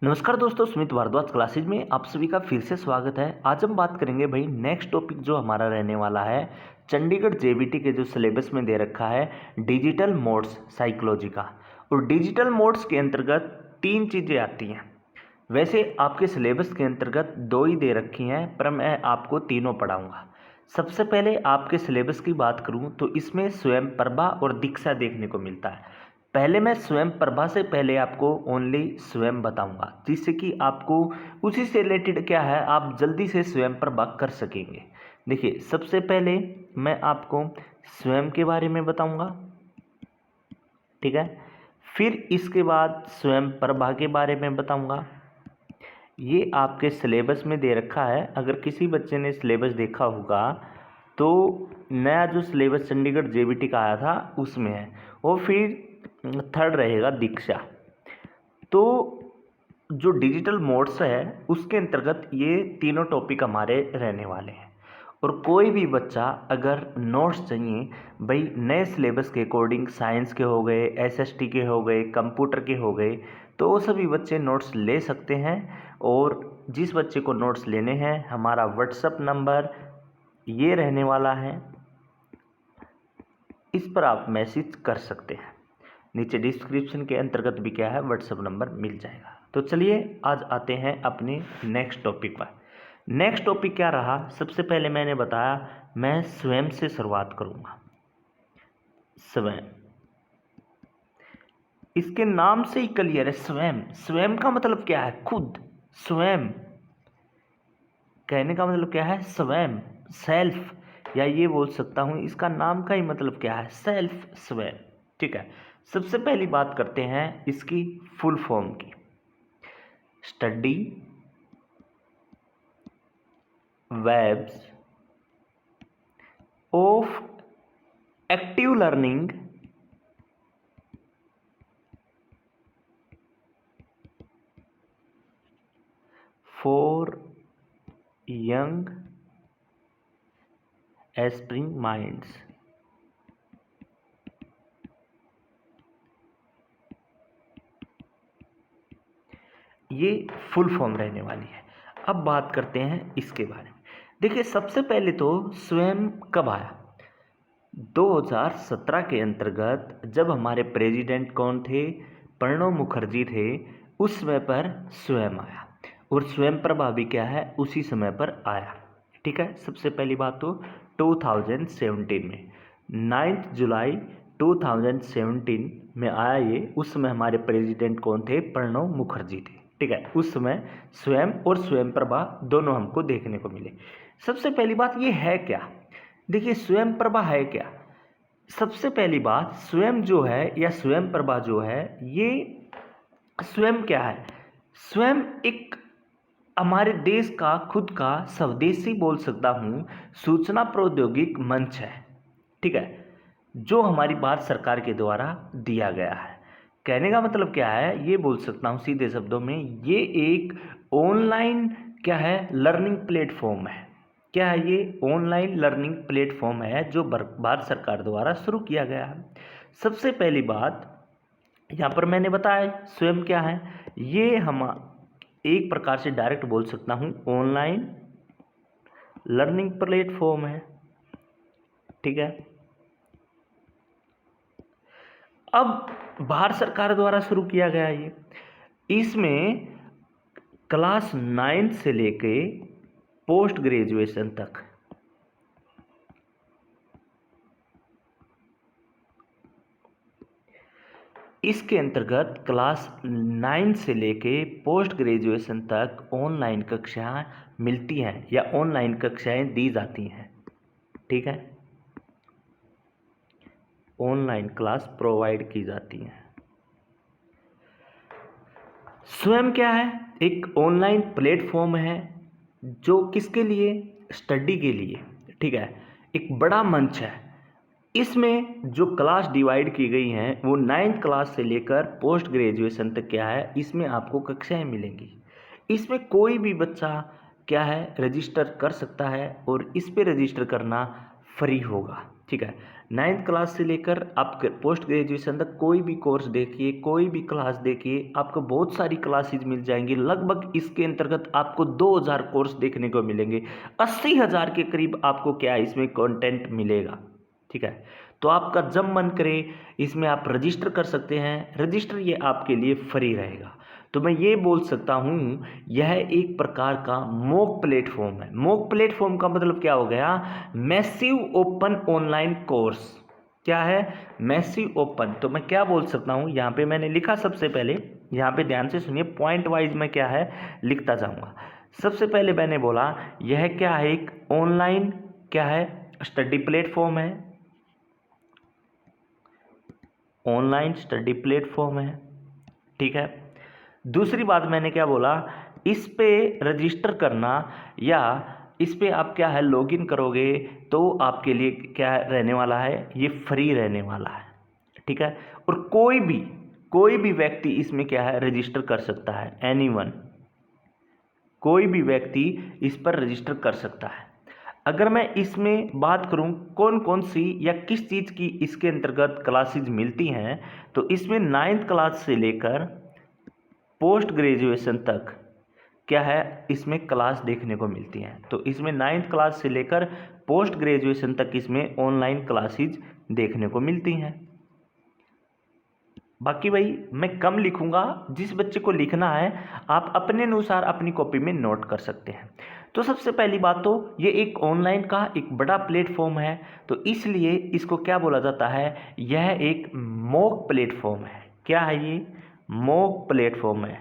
नमस्कार दोस्तों, स्मित भारद्वाज क्लासेज में आप सभी का फिर से स्वागत है। आज हम बात करेंगे भाई नेक्स्ट टॉपिक जो हमारा रहने वाला है चंडीगढ़ जेबीटी के जो सिलेबस में दे रखा है डिजिटल मोड्स साइकोलॉजी का। और डिजिटल मोड्स के अंतर्गत तीन चीज़ें आती हैं। वैसे आपके सिलेबस के अंतर्गत दो ही दे रखी हैं, पर मैं आपको तीनों पढ़ाऊँगा। सबसे पहले आपके सिलेबस की बात करूँ तो इसमें स्वयं प्रभा और दीक्षा देखने को मिलता है। पहले मैं स्वयं प्रभा से पहले आपको ओनली स्वयं बताऊंगा, जिससे कि आपको उसी से रिलेटेड क्या है आप जल्दी से स्वयं प्रभा कर सकेंगे। देखिए, सबसे पहले मैं आपको स्वयं के बारे में बताऊंगा, ठीक है। फिर इसके बाद स्वयं प्रभा के बारे में बताऊंगा। ये आपके सिलेबस में दे रखा है। अगर किसी बच्चे ने सिलेबस देखा होगा तो नया जो सिलेबस चंडीगढ़ जेबीटी का आया था उसमें है। और फिर थर्ड रहेगा दीक्षा। तो जो डिजिटल मोड्स है उसके अंतर्गत ये तीनों टॉपिक हमारे रहने वाले हैं। और कोई भी बच्चा अगर नोट्स चाहिए भाई नए सिलेबस के अकॉर्डिंग, साइंस के हो गए, एसएसटी के हो गए, कंप्यूटर के हो गए, तो वो सभी बच्चे नोट्स ले सकते हैं। और जिस बच्चे को नोट्स लेने हैं हमारा व्हाट्सएप नंबर ये रहने वाला है, इस पर आप मैसेज कर सकते हैं। नीचे डिस्क्रिप्शन के अंतर्गत भी क्या है व्हाट्सएप नंबर मिल जाएगा। तो चलिए आज आते हैं अपने नेक्स्ट टॉपिक पर। नेक्स्ट टॉपिक क्या रहा, सबसे पहले मैंने बताया मैं स्वयं से शुरुआत करूंगा। स्वयं, इसके नाम से ही क्लियर है। स्वयं, स्वयं का मतलब क्या है? खुद, स्वयं कहने का मतलब क्या है? स्वयं, सेल्फ, या ये बोल सकता हूँ इसका नाम का ही मतलब क्या है? सेल्फ, स्वयं, ठीक है। सबसे पहली बात करते हैं इसकी फुल फॉर्म की। Study webs of active learning for young aspiring minds. ये फुल फॉर्म रहने वाली है। अब बात करते हैं इसके बारे में। देखिए, सबसे पहले तो स्वयं कब आया? 2017 के अंतर्गत जब हमारे प्रेसिडेंट कौन थे? प्रणब मुखर्जी थे। उस समय पर स्वयं आया। और स्वयं प्रभा भी क्या है उसी समय पर आया, ठीक है। सबसे पहली बात तो 2017 में 9 जुलाई 2017 में आया ये। उस समय हमारे प्रेसिडेंट कौन थे? प्रणब मुखर्जी थे, ठीक है। उस समय स्वयं और स्वयं प्रभा दोनों हमको देखने को मिले। सबसे पहली बात ये है क्या? देखिए, स्वयं प्रभा है क्या? सबसे पहली बात, स्वयं जो है या स्वयं प्रभा जो है, ये स्वयं क्या है? स्वयं एक हमारे देश का खुद का स्वदेशी बोल सकता हूँ सूचना प्रौद्योगिक मंच है, ठीक है, जो हमारी भारत सरकार के द्वारा दिया गया है। कहने का मतलब क्या है, ये बोल सकता हूँ सीधे शब्दों में, ये एक ऑनलाइन क्या है लर्निंग प्लेटफॉर्म है। क्या है ये? ऑनलाइन लर्निंग प्लेटफॉर्म है जो भारत सरकार द्वारा शुरू किया गया है। सबसे पहली बात यहाँ पर मैंने बताया स्वयं क्या है। ये हम एक प्रकार से डायरेक्ट बोल सकता हूँ ऑनलाइन लर्निंग प्लेटफॉर्म है, ठीक है। अब भारत सरकार द्वारा शुरू किया गया ये। इसमें क्लास 9 से लेके पोस्ट ग्रेजुएशन तक इसके अंतर्गत क्लास 9 से लेके पोस्ट ग्रेजुएशन तक ऑनलाइन कक्षाएं मिलती हैं या ऑनलाइन कक्षाएं दी जाती हैं, ठीक है। ऑनलाइन क्लास प्रोवाइड की जाती हैं। स्वयं क्या है? एक ऑनलाइन प्लेटफॉर्म है जो किसके लिए? स्टडी के लिए, ठीक है। एक बड़ा मंच है। इसमें जो क्लास डिवाइड की गई हैं वो 9th क्लास से लेकर पोस्ट ग्रेजुएशन तक क्या है, इसमें आपको कक्षाएं मिलेंगी। इसमें कोई भी बच्चा क्या है रजिस्टर कर सकता है और इस पे रजिस्टर करना फ्री होगा, ठीक है। 9th क्लास से लेकर आप पोस्ट ग्रेजुएशन तक कोई भी कोर्स देखिए, कोई भी क्लास देखिए, आपको बहुत सारी क्लासेज मिल जाएंगी। लगभग इसके अंतर्गत आपको 2000 कोर्स देखने को मिलेंगे। 80,000 के करीब आपको क्या है इसमें कंटेंट मिलेगा। ठीक है, तो आपका जब मन करे इसमें आप रजिस्टर कर सकते हैं। रजिस्टर ये आपके लिए फ्री रहेगा। तो मैं ये बोल सकता हूँ यह एक प्रकार का मॉक प्लेटफॉर्म है। मॉक प्लेटफॉर्म का मतलब क्या हो गया? Massive open online course. क्या है? Massive open. तो मैं क्या बोल सकता हूँ, यहाँ पे मैंने लिखा सबसे पहले, यहाँ पे ध्यान से सुनिए, पॉइंट वाइज मैं क्या है लिखता जाऊँगा। सबसे पहले मैंने बोला यह क्या है, एक ऑनलाइन क्या है स्टडी प्लेटफॉर्म है, ऑनलाइन स्टडी प्लेटफॉर्म है। ठीक है, दूसरी बात मैंने क्या बोला, इस पे रजिस्टर करना या इस पे आप क्या है लॉगिन करोगे तो आपके लिए क्या रहने वाला है, ये फ्री रहने वाला है। ठीक है, और कोई भी व्यक्ति इसमें क्या है रजिस्टर कर सकता है। एनीवन, कोई भी व्यक्ति इस पर रजिस्टर कर सकता है। अगर मैं इसमें बात करूं कौन कौन सी या किस चीज़ की इसके अंतर्गत क्लासेज मिलती हैं, तो इसमें 9th क्लास से लेकर पोस्ट ग्रेजुएशन तक क्या है इसमें क्लास देखने को मिलती हैं। तो इसमें 9th क्लास से लेकर पोस्ट ग्रेजुएशन तक इसमें ऑनलाइन क्लासेज देखने को मिलती हैं। बाकी भाई मैं कम लिखूंगा, जिस बच्चे को लिखना है आप अपने अनुसार अपनी कॉपी में नोट कर सकते हैं। तो सबसे पहली बात तो ये एक ऑनलाइन का एक बड़ा प्लेटफॉर्म है, तो इसलिए इसको क्या बोला जाता है, यह एक मॉक प्लेटफॉर्म है। क्या है ये? मॉक प्लेटफॉर्म है।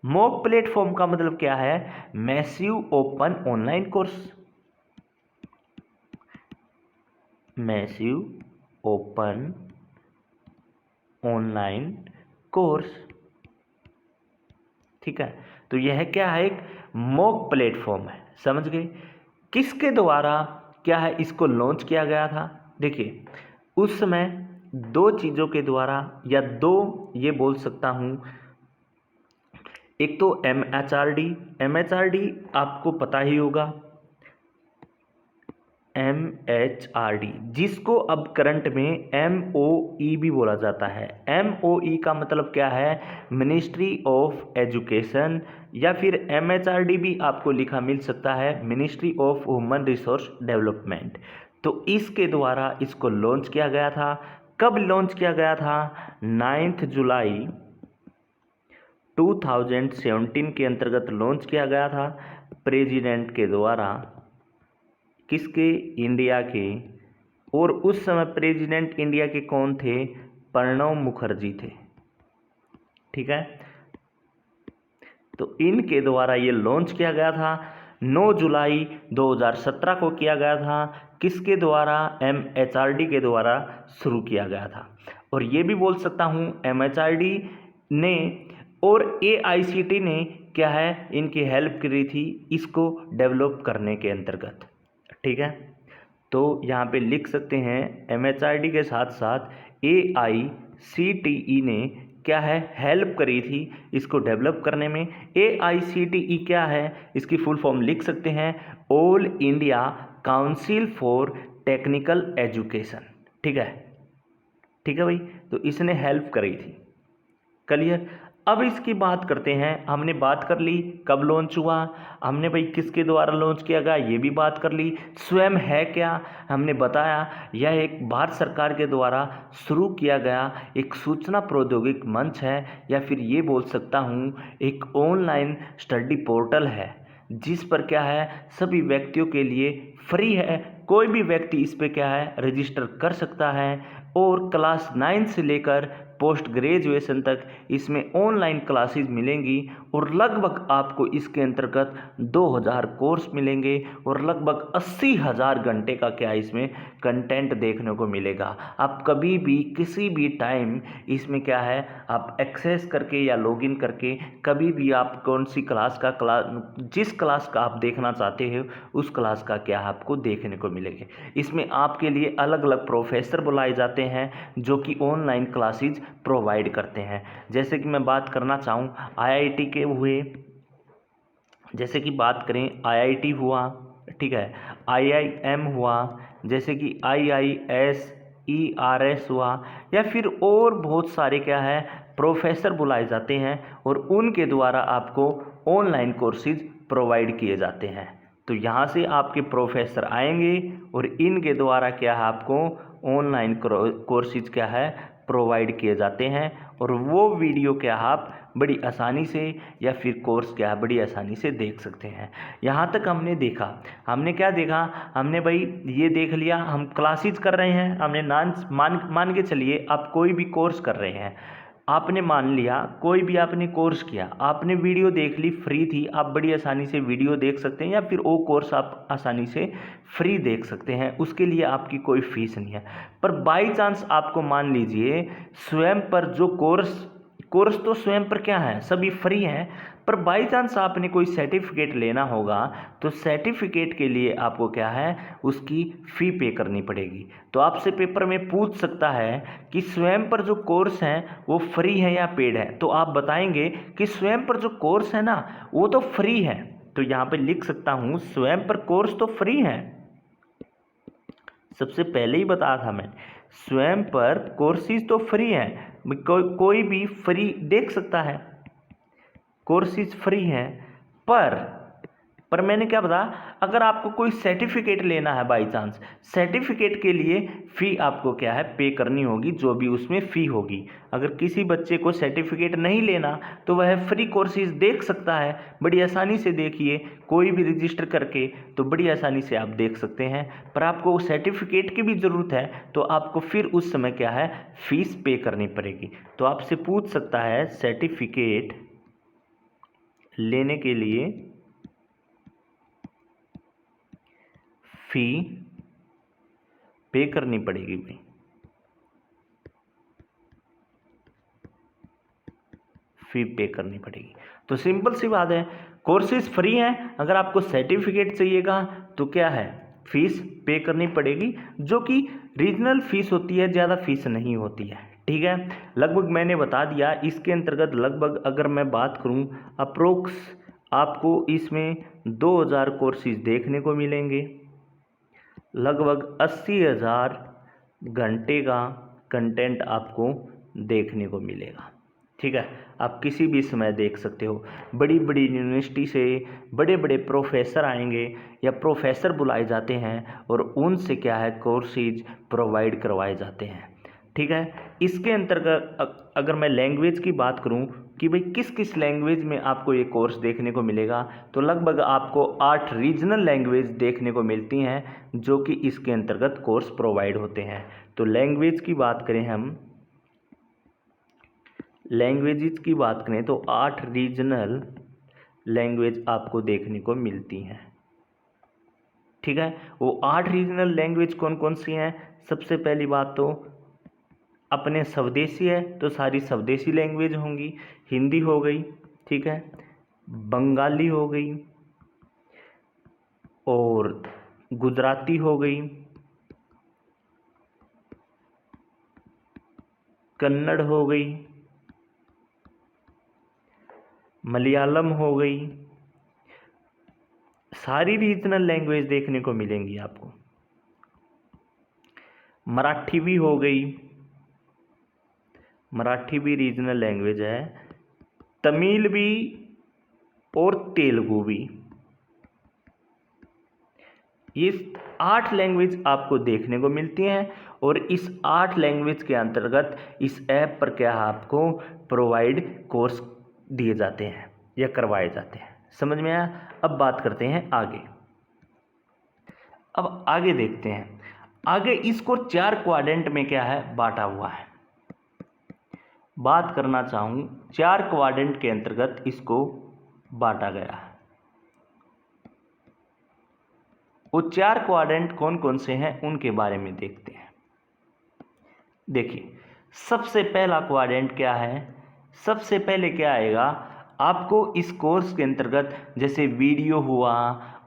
मॉक प्लेटफॉर्म का मतलब क्या है? Massive open online course. Massive open online course. ठीक है, तो यह क्या है, एक मॉक प्लेटफॉर्म है। समझ गए? किसके द्वारा क्या है इसको लॉन्च किया गया था? देखिए उस समय दो चीज़ों के द्वारा, या दो ये बोल सकता हूँ, एक तो MHRD आपको पता ही होगा, MHRD जिसको अब करंट में MOE भी बोला जाता है। MOE का मतलब क्या है? मिनिस्ट्री ऑफ एजुकेशन, या फिर MHRD भी आपको लिखा मिल सकता है, ministry of human resource development. तो इसके द्वारा इसको लॉन्च किया गया था। कब लॉन्च किया गया था? 9 जुलाई 2017 के अंतर्गत लॉन्च किया गया था प्रेसिडेंट के द्वारा। किसके? इंडिया के। और उस समय प्रेसिडेंट इंडिया के कौन थे? प्रणब मुखर्जी थे। ठीक है, तो इनके द्वारा ये लॉन्च किया गया था। 9 जुलाई 2017 को किया गया था। किसके द्वारा? MHRD के द्वारा शुरू किया गया था। और ये भी बोल सकता हूँ MHRD ने और AICTE ने क्या है इनकी हेल्प करी थी इसको डेवलप करने के अंतर्गत। ठीक है, तो यहाँ पे लिख सकते हैं MHRD के साथ साथ AICTE ने क्या है हेल्प करी थी इसको डेवलप करने में। AICTE क्या है, इसकी फुल फॉर्म लिख सकते हैं, all India council for technical education. ठीक है, ठीक है भाई, तो इसने हेल्प करी थी। क्लियर? अब इसकी बात करते हैं। हमने बात कर ली कब लॉन्च हुआ, हमने भाई किसके द्वारा लॉन्च किया गया ये भी बात कर ली। स्वयं है क्या, हमने बताया यह एक भारत सरकार के द्वारा शुरू किया गया एक सूचना प्रौद्योगिक मंच है, या फिर ये बोल सकता हूँ एक ऑनलाइन स्टडी पोर्टल है, जिस पर क्या है सभी व्यक्तियों के लिए फ्री है। कोई भी व्यक्ति इस पे क्या है रजिस्टर कर सकता है, और क्लास 9 से लेकर पोस्ट ग्रेजुएशन तक इसमें ऑनलाइन क्लासेस मिलेंगी, और लगभग आपको इसके अंतर्गत 2000 कोर्स मिलेंगे, और लगभग 80,000 घंटे का क्या इसमें कंटेंट देखने को मिलेगा। आप कभी भी किसी भी टाइम इसमें क्या है आप एक्सेस करके या लॉगिन करके कभी भी आप कौन सी जिस क्लास का आप देखना चाहते हो उस क्लास का क्या आपको देखने को मिलेगा। इसमें आपके लिए अलग अलग प्रोफेसर बुलाए जाते हैं जो कि ऑनलाइन क्लासेज प्रोवाइड करते हैं। जैसे कि मैं बात करना चाहूँ IIT के हुए, जैसे कि बात करें IIT हुआ, ठीक है, IIM हुआ, जैसे कि IIS ERS हुआ, या फिर और बहुत सारे क्या है प्रोफेसर बुलाए जाते हैं और उनके द्वारा आपको ऑनलाइन कोर्सेज प्रोवाइड किए जाते हैं। तो यहाँ से आपके प्रोफेसर आएंगे और इनके द्वारा क्या है आपको ऑनलाइन कोर्सेज क्या है प्रोवाइड किए जाते हैं, और वो वीडियो क्या आप बड़ी आसानी से या फिर कोर्स क्या है बड़ी आसानी से देख सकते हैं। यहाँ तक हमने देखा, हमने क्या देखा, हमने भाई ये देख लिया हम क्लासेज कर रहे हैं, हमने मान के चलिए आप कोई भी कोर्स कर रहे हैं, आपने मान लिया कोई भी आपने कोर्स किया, आपने वीडियो देख ली, फ्री थी, आप बड़ी आसानी से वीडियो देख सकते हैं या फिर वो कोर्स आप आसानी से फ्री देख सकते हैं, उसके लिए आपकी कोई फीस नहीं है। पर बाई चांस आपको मान लीजिए स्वयं पर जो कोर्स तो स्वयं पर क्या है सभी फ्री हैं, पर बाई चांस आपने कोई सर्टिफिकेट लेना होगा तो सर्टिफिकेट के लिए आपको क्या है उसकी फ़ी पे करनी पड़ेगी। तो आपसे पेपर में पूछ सकता है कि स्वयं पर जो कोर्स हैं वो फ्री है या पेड है, तो आप बताएंगे कि स्वयं पर जो कोर्स है ना वो तो फ्री है। तो यहाँ पे लिख सकता हूँ स्वयं पर कोर्स तो फ्री है, सबसे पहले ही बताया था मैं स्वयं पर कोर्सेज तो फ्री हैं, कोई भी फ्री देख सकता है, कोर्सेज फ्री हैं। पर मैंने क्या बताया, अगर आपको कोई सर्टिफिकेट लेना है बाई चांस, सर्टिफिकेट के लिए फ़ी आपको क्या है पे करनी होगी, जो भी उसमें फ़ी होगी। अगर किसी बच्चे को सर्टिफिकेट नहीं लेना तो वह फ्री कोर्सेज देख सकता है, बड़ी आसानी से देखिए कोई भी रजिस्टर करके तो बड़ी आसानी से आप देख सकते हैं। पर आपको सर्टिफिकेट की भी ज़रूरत है तो आपको फिर उस समय क्या है फ़ीस पे करनी पड़ेगी। तो आपसे पूछ सकता है सर्टिफिकेट लेने के लिए फ़ी पे करनी पड़ेगी भाई, फ़ी पे करनी पड़ेगी। तो सिंपल सी बात है, कोर्सेज फ्री हैं, अगर आपको सर्टिफिकेट चाहिएगा तो क्या है फीस पे करनी पड़ेगी, जो कि रीजनल फीस होती है, ज़्यादा फीस नहीं होती है। ठीक है, लगभग मैंने बता दिया। इसके अंतर्गत लगभग अगर मैं बात करूं अप्रोक्स आपको इसमें 2000 कोर्सेज देखने को मिलेंगे, लगभग 80,000 घंटे का कंटेंट आपको देखने को मिलेगा। ठीक है, आप किसी भी समय देख सकते हो। बड़ी बड़ी यूनिवर्सिटी से बड़े बड़े प्रोफेसर आएंगे या प्रोफेसर बुलाए जाते हैं और उनसे क्या है कोर्सेज प्रोवाइड करवाए जाते हैं। ठीक है, इसके अंतर्गत अगर मैं लैंग्वेज की बात करूं कि भाई किस किस लैंग्वेज में आपको ये कोर्स देखने को मिलेगा, तो लगभग आपको 8 रीजनल लैंग्वेज देखने को मिलती हैं जो कि इसके अंतर्गत कोर्स प्रोवाइड होते हैं। तो लैंग्वेज की बात करें हम, लैंग्वेजेस की बात करें तो 8 रीजनल लैंग्वेज आपको देखने को मिलती हैं। ठीक है, वो 8 रीजनल लैंग्वेज कौन कौन सी हैं? सबसे पहली बात तो अपने स्वदेशी है तो सारी स्वदेशी लैंग्वेज होंगी, हिंदी हो गई, ठीक है, बंगाली हो गई और गुजराती हो गई, कन्नड़ हो गई, मलयालम हो गई, सारी रीजनल लैंग्वेज देखने को मिलेंगी आपको। मराठी भी हो गई, मराठी भी रीजनल लैंग्वेज है, तमिल भी और तेलुगु भी। ये 8 लैंग्वेज आपको देखने को मिलती हैं और इस 8 लैंग्वेज के अंतर्गत इस ऐप पर क्या आपको प्रोवाइड कोर्स दिए जाते हैं या करवाए जाते हैं। समझ में आया? अब बात करते हैं आगे। अब आगे देखते हैं, आगे इसको 4 क्वाड्रेंट में क्या है बांटा हुआ है। बात करना चाहूँ 4 क्वाड्रेंट के अंतर्गत इसको बांटा गया है। वो 4 क्वाड्रेंट कौन कौन से हैं उनके बारे में देखते हैं। देखिए, सबसे पहला क्वाड्रेंट क्या है? सबसे पहले क्या आएगा, आपको इस कोर्स के अंतर्गत जैसे वीडियो हुआ,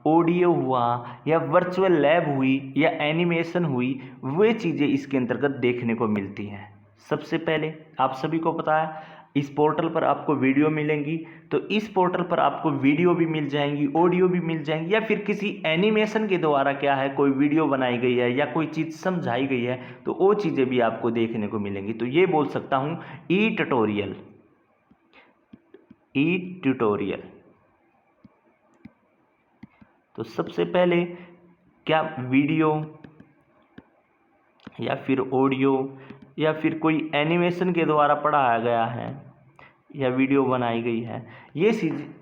ऑडियो हुआ या वर्चुअल लैब हुई या एनिमेशन हुई, वे चीज़ें इसके अंतर्गत देखने को मिलती हैं। सबसे पहले आप सभी को पता है इस पोर्टल पर आपको वीडियो मिलेंगी, तो इस पोर्टल पर आपको वीडियो भी मिल जाएंगी, ऑडियो भी मिल जाएंगी, या फिर किसी एनिमेशन के द्वारा क्या है कोई वीडियो बनाई गई है या कोई चीज़ समझाई गई है, तो वो चीज़ें भी आपको देखने को मिलेंगी। तो ये बोल सकता हूँ ई ट्यूटोरियल। ई ट्यूटोरियल तो सबसे पहले क्या वीडियो या फिर ऑडियो या फिर कोई एनिमेशन के द्वारा पढ़ाया गया है या वीडियो बनाई गई है, ये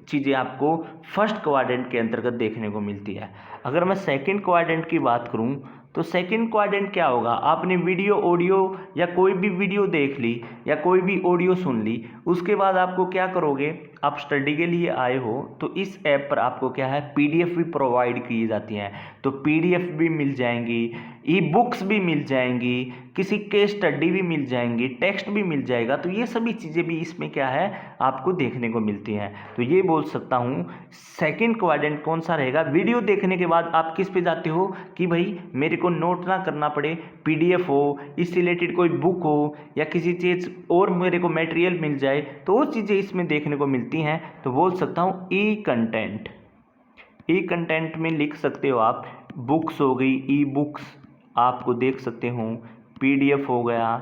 चीज़ें आपको फर्स्ट क्वाड्रेंट के अंतर्गत देखने को मिलती है। अगर मैं सेकंड क्वाड्रेंट की बात करूं तो सेकंड क्वाड्रेंट क्या होगा, आपने वीडियो ऑडियो या कोई भी वीडियो देख ली या कोई भी ऑडियो सुन ली, उसके बाद आपको क्या करोगे, आप स्टडी के लिए आए हो तो इस ऐप पर आपको क्या है पीडीएफ भी प्रोवाइड की जाती हैं, तो पीडीएफ भी मिल जाएंगी, ई बुक्स भी मिल जाएंगी, किसी केस स्टडी भी मिल जाएंगी, टेक्स्ट भी मिल जाएगा। तो ये सभी चीज़ें भी इसमें क्या है आपको देखने को मिलती हैं। तो ये बोल सकता हूँ सेकंड क्वाड्रेंट कौन सा रहेगा, वीडियो देखने के बाद आप किस पे जाते हो कि भाई मेरे को नोट ना करना पड़े, पीडीएफ हो, इससे रिलेटेड कोई बुक हो या किसी चीज़ और मेरे को मटेरियल मिल जाए, तो वो चीज़ें इसमें देखने को मिलती हैं। तो बोल सकता हूँ ई कंटेंट। ई कंटेंट में लिख सकते हो आप बुक्स हो गई, ई बुक्स आपको देख सकते हो, पीडीएफ हो गया,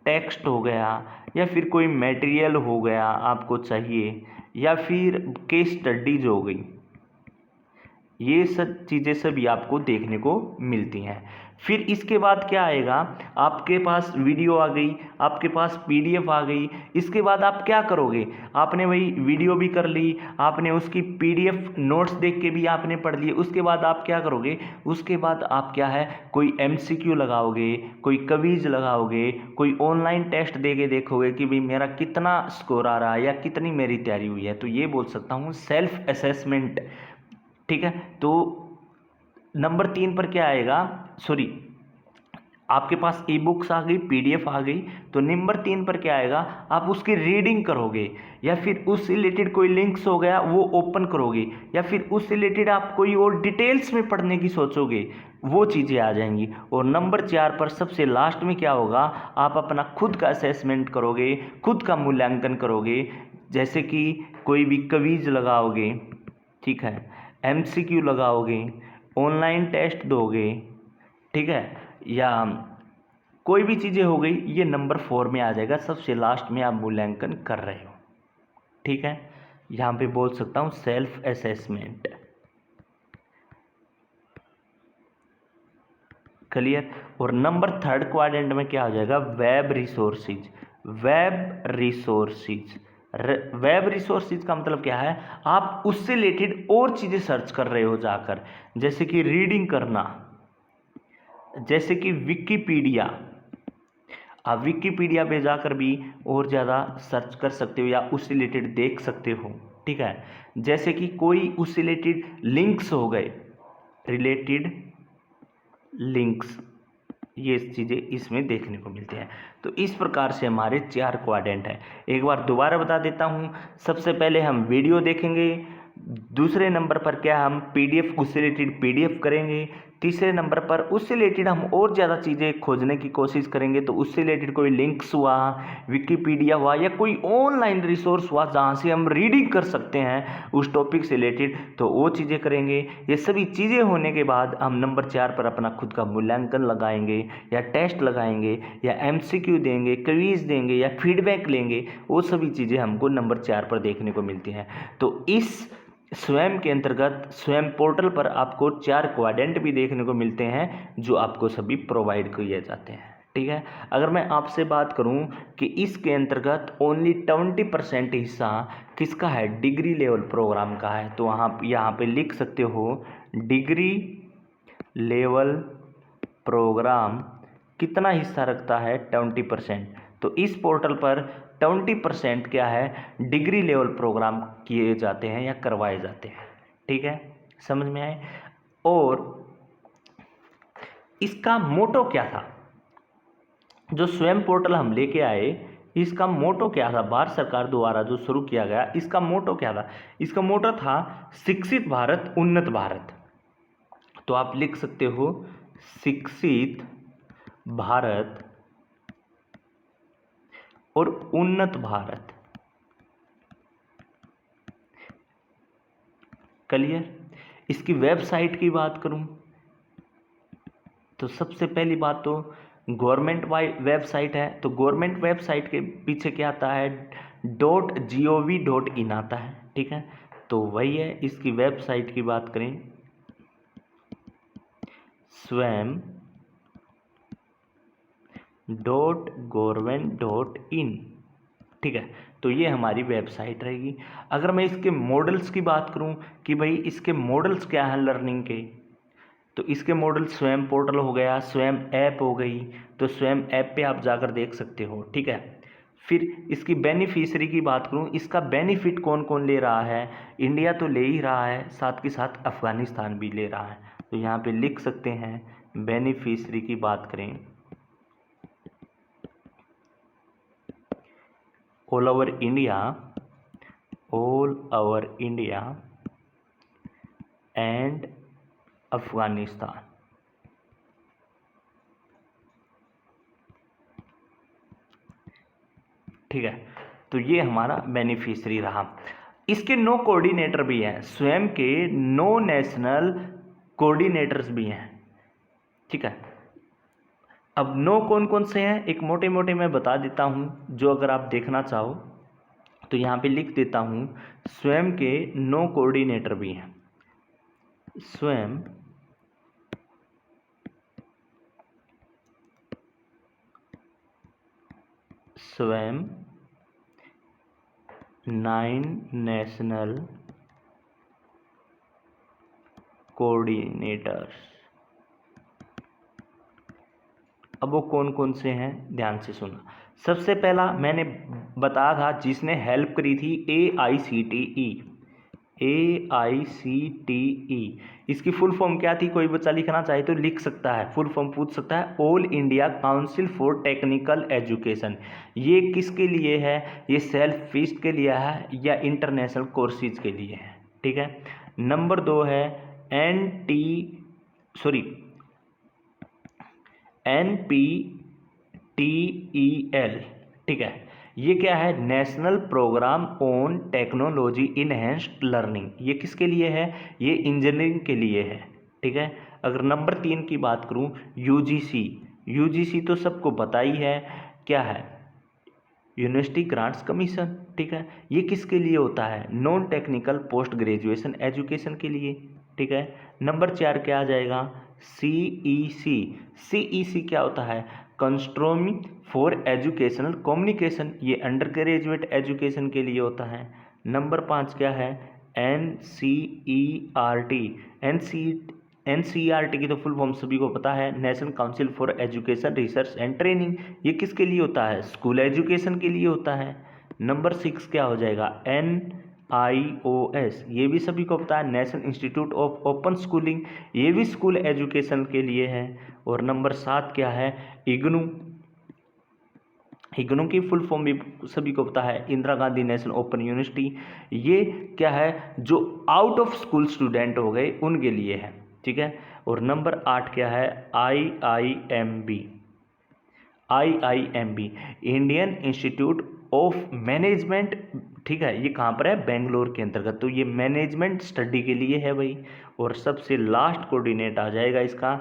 टेक्स्ट हो गया, या फिर कोई मटेरियल हो गया आपको चाहिए, या फिर केस स्टडीज हो गई, ये सब चीज़ें सभी आपको देखने को मिलती हैं। फिर इसके बाद क्या आएगा, आपके पास वीडियो आ गई, आपके पास पीडीएफ आ गई, इसके बाद आप क्या करोगे, आपने वही वीडियो भी कर ली, आपने उसकी पीडीएफ नोट्स देख के भी आपने पढ़ लिए, उसके बाद आप क्या करोगे, उसके बाद आप क्या है कोई एमसीक्यू लगाओगे, कोई क्विज लगाओगे, कोई ऑनलाइन टेस्ट दे के देखोगे कि भाई मेरा कितना स्कोर आ रहा है या कितनी मेरी तैयारी हुई है। तो ये बोल सकता हूँ सेल्फ असेसमेंट। ठीक है, तो नंबर 3 पर क्या आएगा, सॉरी आपके पास ई बुक्स आ गई, पीडीएफ आ गई, तो नंबर 3 पर क्या आएगा, आप उसकी रीडिंग करोगे, या फिर उससे रिलेटेड कोई लिंक्स हो गया वो ओपन करोगे, या फिर उससे रिलेटेड आप कोई और डिटेल्स में पढ़ने की सोचोगे, वो चीज़ें आ जाएंगी। और नंबर 4 पर सबसे लास्ट में क्या होगा, आप अपना खुद का असेसमेंट करोगे, खुद का मूल्यांकन करोगे, जैसे कि कोई भी क्विज लगाओगे, ठीक है, एमसीक्यू लगाओगे, ऑनलाइन टेस्ट दोगे, ठीक है, या कोई भी चीज़ें हो गई, ये नंबर 4 में आ जाएगा, सबसे लास्ट में आप मूल्यांकन कर रहे हो। ठीक है, यहाँ पे बोल सकता हूँ सेल्फ असेसमेंट। क्लियर। और नंबर 3 क्वाड्रेंट में क्या हो जाएगा, web resources. Web resources, web resources का मतलब क्या है, आप उससे रिलेटेड और चीज़ें सर्च कर रहे हो जाकर, जैसे कि रीडिंग करना, जैसे कि विकिपीडिया, आप विकिपीडिया पे जाकर भी और ज़्यादा सर्च कर सकते हो या उससे रिलेटेड देख सकते हो। ठीक है, जैसे कि कोई उससे रिलेटेड लिंक्स हो गए, रिलेटेड लिंक्स, ये चीज़ें इसमें देखने को मिलती हैं। तो इस प्रकार से हमारे 4 क्वाड्रेंट हैं। एक बार दोबारा बता देता हूँ, सबसे पहले हम वीडियो देखेंगे, दूसरे नंबर पर क्या हम पीडीएफ, उससे रिलेटेड पीडीएफ करेंगे, तीसरे नंबर पर उससे रिलेटेड हम और ज़्यादा चीज़ें खोजने की कोशिश करेंगे, तो उससे रिलेटेड कोई लिंक्स हुआ, विकिपीडिया हुआ, या कोई ऑनलाइन रिसोर्स हुआ जहाँ से हम रीडिंग कर सकते हैं उस टॉपिक से रिलेटेड, तो वो चीज़ें करेंगे। ये सभी चीज़ें होने के बाद हम नंबर 4 पर अपना खुद का मूल्यांकन लगाएंगे, या टेस्ट लगाएंगे, या एमसीक्यू देंगे, क्विज देंगे, या फीडबैक लेंगे, वो सभी चीज़ें हमको नंबर 4 पर देखने को मिलती हैं। तो इस स्वयं के अंतर्गत स्वयं पोर्टल पर आपको 4 क्वाड्रेंट भी देखने को मिलते हैं जो आपको सभी प्रोवाइड किए जाते हैं। ठीक है, अगर मैं आपसे बात करूं कि इसके अंतर्गत ओनली 20% हिस्सा किसका है, डिग्री लेवल प्रोग्राम का है, तो आप यहाँ पे लिख सकते हो डिग्री लेवल प्रोग्राम कितना हिस्सा रखता है, 20%। तो इस पोर्टल पर 20% क्या है, डिग्री लेवल प्रोग्राम किए जाते हैं या करवाए जाते हैं। ठीक है, समझ में आए। और इसका मोटो क्या था, जो स्वयं पोर्टल हम लेके आए, इसका मोटो क्या था, भारत सरकार द्वारा जो शुरू किया गया, इसका मोटो क्या था, इसका मोटो था शिक्षित भारत उन्नत भारत। तो आप लिख सकते हो शिक्षित भारत और उन्नत भारत। क्लियर। इसकी वेबसाइट की बात करूं तो सबसे पहली बात तो गवर्नमेंट वेबसाइट है, तो गवर्नमेंट वेबसाइट के पीछे क्या आता है, .gov.in आता है, ठीक है, तो वही है। इसकी वेबसाइट की बात करें, swam.government.in, ठीक है, तो ये हमारी वेबसाइट रहेगी। अगर मैं इसके मॉडल्स की बात करूं कि भाई इसके मॉडल्स क्या हैं लर्निंग के, तो इसके मॉडल स्वयं पोर्टल हो गया, स्वयं ऐप हो गई, तो स्वयं ऐप पे आप जाकर देख सकते हो, ठीक है। फिर इसकी बेनिफिशियरी की बात करूं, इसका बेनिफिट कौन कौन ले रहा है, इंडिया तो ले ही रहा है, साथ के साथ अफगानिस्तान भी ले रहा है, तो यहाँ पे लिख सकते हैं बेनिफिशियरी की बात करें, all over India and Afghanistan, ठीक है, तो ये हमारा बेनिफिशियरी रहा। इसके 9 कोऑर्डिनेटर भी हैं, स्वयं के 9 नेशनल कोऑर्डिनेटर्स भी हैं, ठीक है। अब 9 कौन कौन से हैं, एक मोटे मोटे मैं बता देता हूं, जो अगर आप देखना चाहो तो यहाँ पे लिख देता हूं, स्वयं के 9 कोऑर्डिनेटर भी हैं, स्वयं स्वयं 9 नेशनल कोऑर्डिनेटर्स। अब वो कौन कौन से हैं ध्यान से सुनना। सबसे पहला मैंने बताया था जिसने हेल्प करी थी, AICTE। इसकी फुल फॉर्म क्या थी, कोई बच्चा लिखना चाहे तो लिख सकता है, फुल फॉर्म पूछ सकता है, all India council for technical education. ये किसके लिए है, ये सेल्फ फीस्ड के लिए है या इंटरनेशनल कोर्सेज के लिए है, ठीक है। नंबर 2 है NPTEL, ठीक है, ये क्या है, national programme on technology enhanced learning. ये किसके लिए है, ये इंजीनियरिंग के लिए है, ठीक है। अगर नंबर 3 की बात करूं, यूजीसी तो सबको पता ही है, क्या है, यूनिवर्सिटी ग्रांट्स कमीशन, ठीक है, ये किसके लिए होता है, non technical post graduation education के लिए, ठीक है। नंबर 4 क्या आ जाएगा, CEC क्या होता है, कंसोर्टियम फॉर एजुकेशनल कम्युनिकेशन, ये अंडर ग्रेजुएट एजुकेशन के लिए होता है। नंबर 5 क्या है, NCERT की तो फुल फॉर्म सभी को पता है, national council for education research and training, ये किसके लिए होता है, स्कूल एजुकेशन के लिए होता है। नंबर 6 क्या हो जाएगा, NIOS, ये भी सभी को पता है, national institute of open schooling, ये भी स्कूल एजुकेशन के लिए है। और नंबर 7 क्या है, इग्नू की फुल फॉर्म भी सभी को पता है, Indira Gandhi national open university, ये क्या है, जो आउट ऑफ स्कूल स्टूडेंट हो गए उनके लिए है, ठीक है। और नंबर 8 क्या है, IIMB, Indian institute of management, ठीक है, ये कहाँ पर है, बेंगलोर के अंतर्गत, तो ये मैनेजमेंट स्टडी के लिए है भाई। और सबसे लास्ट कोऑर्डिनेट आ जाएगा इसका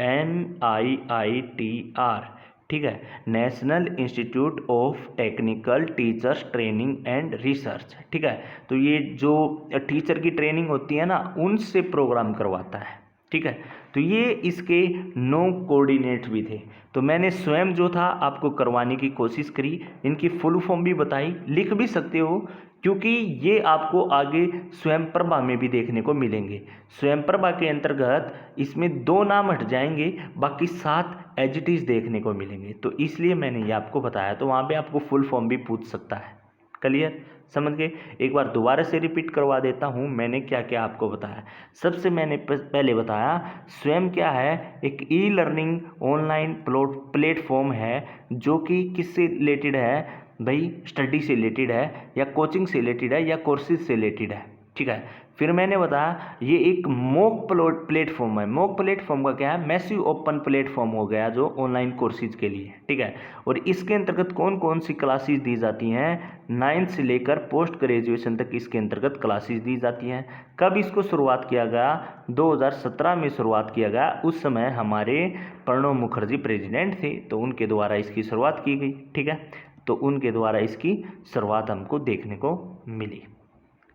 NIITR, ठीक है, national institute of technical teachers training and research, ठीक है, तो ये जो टीचर की ट्रेनिंग होती है ना, उनसे प्रोग्राम करवाता है, ठीक है। तो ये इसके 9 कोऑर्डिनेट भी थे, तो मैंने स्वयं जो था आपको करवाने की कोशिश करी, इनकी फुल फॉर्म भी बताई, लिख भी सकते हो, क्योंकि ये आपको आगे स्वयं प्रभा में भी देखने को मिलेंगे। स्वयं प्रभा के अंतर्गत इसमें 2 नाम हट जाएंगे, बाकी 7 एज इट इज देखने को मिलेंगे, तो इसलिए मैंने ये आपको बताया, तो वहाँ पे आपको फुल फॉर्म भी पूछ सकता है। क्लियर, समझ गए। एक बार दोबारा से रिपीट करवा देता हूँ मैंने क्या क्या आपको बताया। सबसे मैंने पहले बताया स्वयं क्या है, एक ई लर्निंग ऑनलाइन प्लेटफॉर्म है, जो कि किससे रिलेटेड है भाई, स्टडी से रिलेटेड है या कोचिंग से रिलेटेड है या कोर्सेज से रिलेटेड है, ठीक है। फिर मैंने बताया ये एक मॉक प्लेटफॉर्म है। मॉक प्लेटफॉर्म का क्या है, मैसिव ओपन प्लेटफॉर्म हो गया जो ऑनलाइन कोर्सेज के लिए, ठीक है। और इसके अंतर्गत कौन कौन सी क्लासेस दी जाती हैं, 9th से लेकर पोस्ट ग्रेजुएशन तक इसके अंतर्गत क्लासेस दी जाती हैं। कब इसको शुरुआत किया गया, 2017 में शुरुआत किया गया। उस समय हमारे प्रणब मुखर्जी प्रेसिडेंट थे, तो उनके द्वारा इसकी शुरुआत की गई, ठीक है। तो उनके द्वारा इसकी शुरुआत हमको देखने को मिली।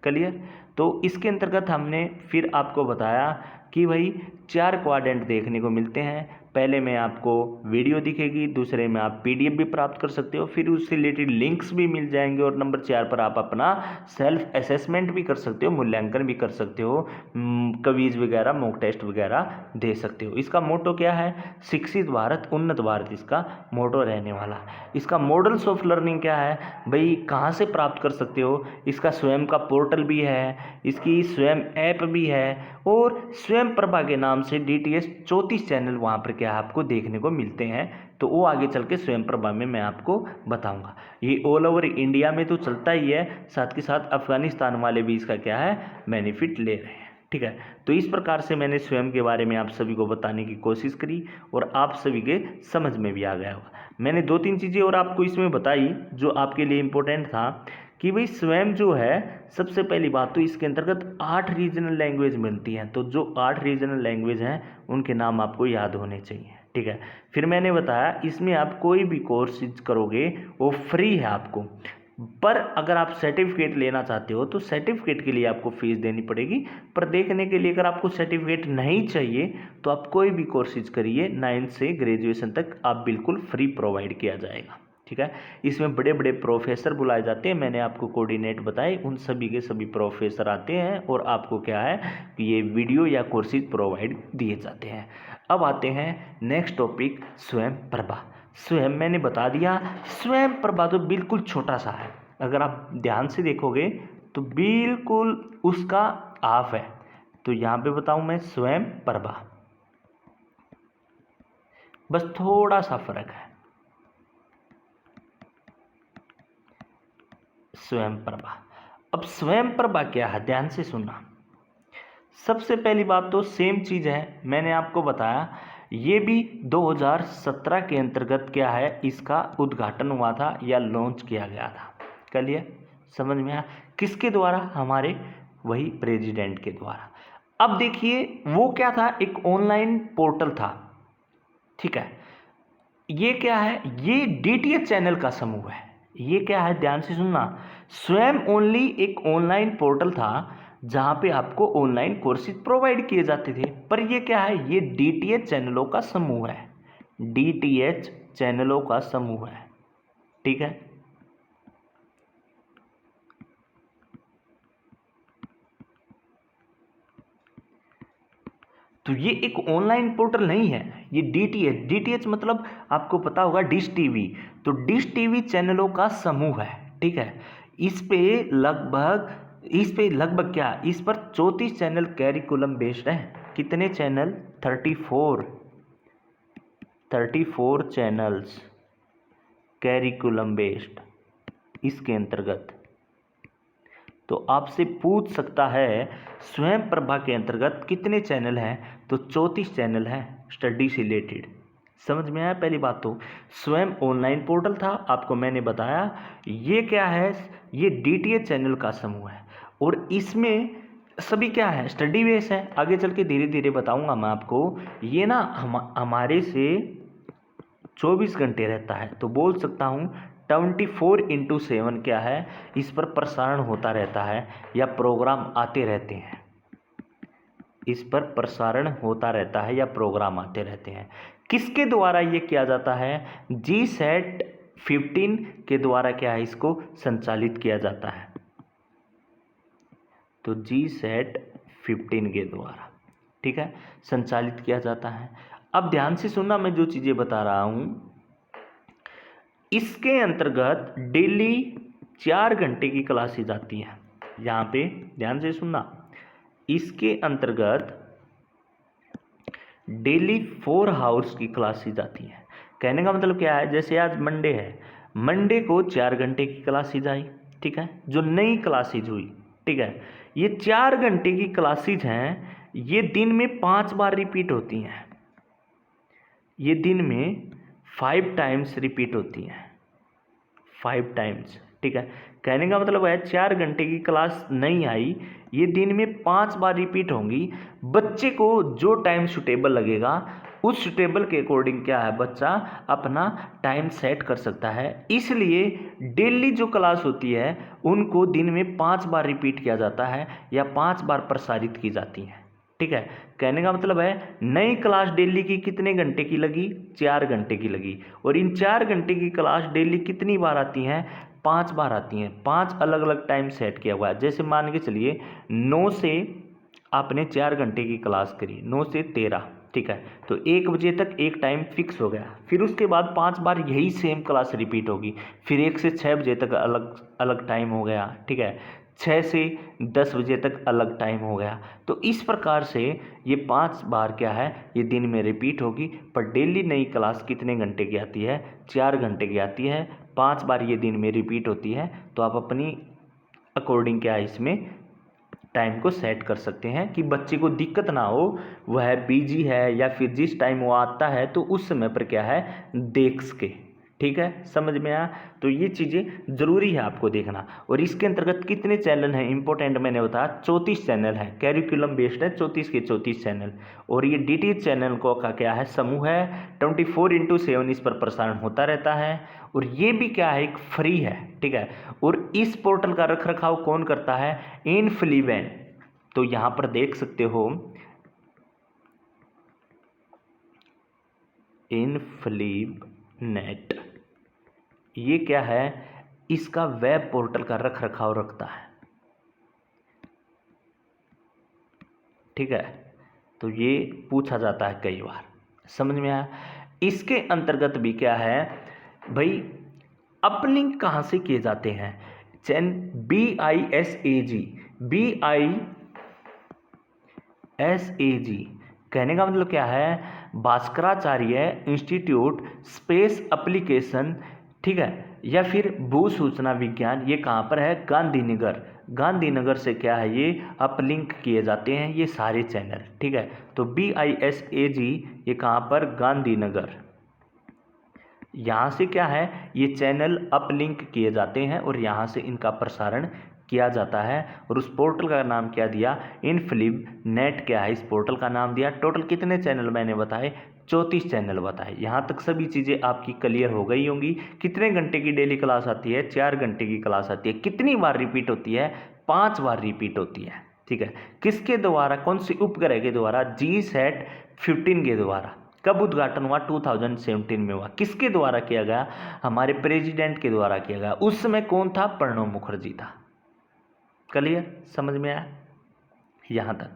क्लियर। तो इसके अंतर्गत हमने फिर आपको बताया कि भाई 4 क्वाड्रेंट देखने को मिलते हैं। पहले में आपको वीडियो दिखेगी, दूसरे में आप पीडीएफ भी प्राप्त कर सकते हो, फिर उससे रिलेटेड लिंक्स भी मिल जाएंगे, और नंबर 4 पर आप अपना सेल्फ असेसमेंट भी कर सकते हो, मूल्यांकन भी कर सकते हो, क्विज वगैरह, मॉक टेस्ट वगैरह दे सकते हो। इसका मोटो क्या है, शिक्षित भारत उन्नत भारत इसका मोटो रहने वाला है। इसका मॉडल्स ऑफ लर्निंग क्या है भाई, कहाँ से प्राप्त कर सकते हो, इसका स्वयं का पोर्टल भी है, इसकी स्वयं ऐप भी है, और स्वयं प्रभा के नाम से DTS 34 चैनल वहाँ पर क्या है आपको देखने को मिलते हैं। तो वो आगे चल के स्वयं प्रभा में मैं आपको बताऊंगा। ये ऑल ओवर इंडिया में तो चलता ही है, साथ के साथ अफगानिस्तान वाले भी इसका क्या है बेनिफिट ले रहे हैं, ठीक है। तो इस प्रकार से मैंने स्वयं के बारे में आप सभी को बताने की कोशिश करी, और आप सभी के समझ में भी आ गया होगा। मैंने 2-3 चीज़ें और आपको इसमें बताई जो आपके लिए इम्पोर्टेंट था, कि भाई स्वयं जो है, सबसे पहली बात तो इसके अंतर्गत 8 रीजनल लैंग्वेज मिलती हैं। तो जो 8 रीजनल लैंग्वेज हैं उनके नाम आपको याद होने चाहिए, ठीक है। फिर मैंने बताया इसमें आप कोई भी कोर्स करोगे वो फ्री है आपको, पर अगर आप सर्टिफिकेट लेना चाहते हो तो सर्टिफिकेट के लिए आपको फीस देनी पड़ेगी। पर देखने के लिए अगर आपको सर्टिफिकेट नहीं चाहिए तो आप कोई भी कोर्सेज करिए, 9th से ग्रेजुएशन तक आप बिल्कुल फ्री प्रोवाइड किया जाएगा, ठीक है। इसमें बड़े बड़े प्रोफेसर बुलाए जाते हैं, मैंने आपको कोऑर्डिनेट बताए, उन सभी के सभी प्रोफेसर आते हैं और आपको क्या है कि ये वीडियो या कोर्सेज प्रोवाइड दिए जाते हैं। अब आते हैं नेक्स्ट टॉपिक, स्वयं प्रभा। स्वयं मैंने बता दिया, स्वयं प्रभा तो बिल्कुल छोटा सा है, अगर आप ध्यान से देखोगे तो बिल्कुल उसका हाफ है। तो यहाँ पे बताऊँ मैं स्वयं प्रभा, बस थोड़ा सा फर्क है। स्वयं प्रभा, अब स्वयं प्रभा क्या है ध्यान से सुनना। सबसे पहली बात तो सेम चीज़ है, मैंने आपको बताया ये भी 2017 के अंतर्गत क्या है इसका उद्घाटन हुआ था या लॉन्च किया गया था। क्लियर, समझ में आया, किसके द्वारा, हमारे वही प्रेसिडेंट के द्वारा। अब देखिए वो क्या था, एक ऑनलाइन पोर्टल था, ठीक है। ये क्या है, ये DTH चैनल का समूह है। ये क्या है ध्यान से सुनना, स्वयं ओनली एक ऑनलाइन पोर्टल था जहां पे आपको ऑनलाइन कोर्सेज प्रोवाइड किए जाते थे। पर ये क्या है, ये DTH चैनलों का समूह है, DTH चैनलों का समूह है, ठीक है। तो ये एक ऑनलाइन पोर्टल नहीं है, ये DTH मतलब आपको पता होगा डिश टीवी, तो डिश टीवी चैनलों का समूह है, ठीक है। इस पे लगभग क्या, इस पर 34 चैनल कैरिकुलम बेस्ड हैं। कितने चैनल, 34 चैनल्स कैरिकुलम बेस्ड इसके अंतर्गत। तो आपसे पूछ सकता है स्वयं प्रभा के अंतर्गत कितने चैनल हैं, तो 34 चैनल हैं स्टडी से रिलेटेड। समझ में आया। पहली बात तो स्वयं ऑनलाइन पोर्टल था, आपको मैंने बताया ये क्या है, ये DTH चैनल का समूह है, और इसमें सभी क्या है स्टडी बेस है। आगे चल के धीरे धीरे बताऊंगा मैं आपको। ये ना हमारे से 24 घंटे रहता है, तो बोल सकता हूँ 24/7 क्या है इस पर प्रसारण होता रहता है या प्रोग्राम आते रहते हैं, इस पर प्रसारण होता रहता है या प्रोग्राम आते रहते हैं। किसके द्वारा ये किया जाता है, GSAT 15 के द्वारा क्या है इसको संचालित किया जाता है। तो GSAT 15 के द्वारा, ठीक है, संचालित किया जाता है। अब ध्यान से सुनना, मैं जो चीज़ें बता रहा हूँ इसके अंतर्गत डेली 4 घंटे की क्लासेज आती हैं। यहाँ पे ध्यान से सुनना, इसके अंतर्गत डेली 4 आवर्स की क्लासेज आती हैं। कहने का मतलब क्या है, जैसे आज मंडे है, मंडे को 4 घंटे की क्लासेज आई, ठीक है, जो नई क्लासेज हुई, ठीक है। ये 4 घंटे की क्लासेज हैं, ये दिन में 5 बार रिपीट होती हैं, ये दिन में 5 टाइम्स रिपीट होती हैं, 5 टाइम्स, ठीक है। कहने का मतलब है 4 घंटे की क्लास नहीं आई, ये दिन में 5 बार रिपीट होंगी। बच्चे को जो टाइम सुटेबल लगेगा उस सुटेबल के अकॉर्डिंग क्या है बच्चा अपना टाइम सेट कर सकता है। इसलिए डेली जो क्लास होती है उनको दिन में 5 बार रिपीट किया जाता है या 5 बार प्रसारित की जाती हैं, ठीक है। कहने का मतलब है नई क्लास डेली की कितने घंटे की लगी, 4 घंटे की लगी, और इन 4 घंटे की क्लास डेली कितनी बार आती हैं, 5 बार आती हैं। 5 अलग अलग टाइम सेट किया हुआ है। जैसे मान के चलिए 9 से आपने 4 घंटे की क्लास करी, 9 से 13, ठीक है, तो 1 बजे तक एक टाइम फिक्स हो गया। फिर उसके बाद 5 बार यही सेम क्लास रिपीट होगी। फिर 1 से 6 बजे तक अलग अलग टाइम हो गया, ठीक है, 6 से 10 बजे तक अलग टाइम हो गया। तो इस प्रकार से ये 5 बार क्या है ये दिन में रिपीट होगी। पर डेली नई क्लास कितने घंटे की आती है, 4 घंटे की आती है, 5 बार ये दिन में रिपीट होती है। तो आप अपनी अकॉर्डिंग क्या है इसमें टाइम को सेट कर सकते हैं कि बच्चे को दिक्कत ना हो, वह बिजी है या फिर जिस टाइम वो आता है तो उस समय पर क्या है देख सके, ठीक है, समझ में आया। तो ये चीज़ें ज़रूरी है आपको देखना। और इसके अंतर्गत कितने चैनल हैं इंपॉर्टेंट मैंने बताया, 34 चैनल हैं, कैरिकुलम बेस्ड है, 34 के 34 चैनल। और ये DTH चैनल को का क्या है समूह है, 24/7 इस पर प्रसारण होता रहता है। और ये भी क्या है एक फ्री है, ठीक है। और इस पोर्टल का रख रखाव कौन करता है, इनफ्लीवेन। तो यहाँ पर देख सकते हो इनफ्लीवनेट, ये क्या है इसका वेब पोर्टल का रख रखाव रखता है, ठीक है। तो ये पूछा जाता है कई बार, समझ में आया। इसके अंतर्गत भी क्या है भाई अपलिंक कहाँ से किए जाते हैं, BISAG कहने का मतलब क्या है, भास्कराचार्य इंस्टीट्यूट स्पेस एप्लीकेशन, ठीक है, या फिर भू सूचना विज्ञान, ये कहाँ पर है, गांधीनगर। गांधीनगर से क्या है ये अपलिंक किए जाते हैं ये सारे चैनल, ठीक है। तो BISAG ये कहाँ पर, गांधीनगर, यहाँ से क्या है ये चैनल अपलिंक किए जाते हैं और यहाँ से इनका प्रसारण किया जाता है। और उस पोर्टल का नाम क्या दिया, इनफ्लीवनेट क्या है इस पोर्टल का नाम दिया। टोटल कितने चैनल मैंने बताए, 34 चैनल बताए। यहाँ तक सभी चीज़ें आपकी क्लियर हो गई होंगी। कितने घंटे की डेली क्लास आती है, 4 घंटे की क्लास आती है। कितनी बार रिपीट होती है, 5 बार रिपीट होती है, ठीक है। किसके द्वारा, कौन सी उपग्रह के द्वारा, GSAT-15 के द्वारा। कब उद्घाटन हुआ, 2017 में हुआ। किसके द्वारा किया गया, हमारे प्रेसिडेंट के द्वारा किया गया। उस समय कौन था, प्रणब मुखर्जी था। क्लियर, समझ में आया यहाँ तक,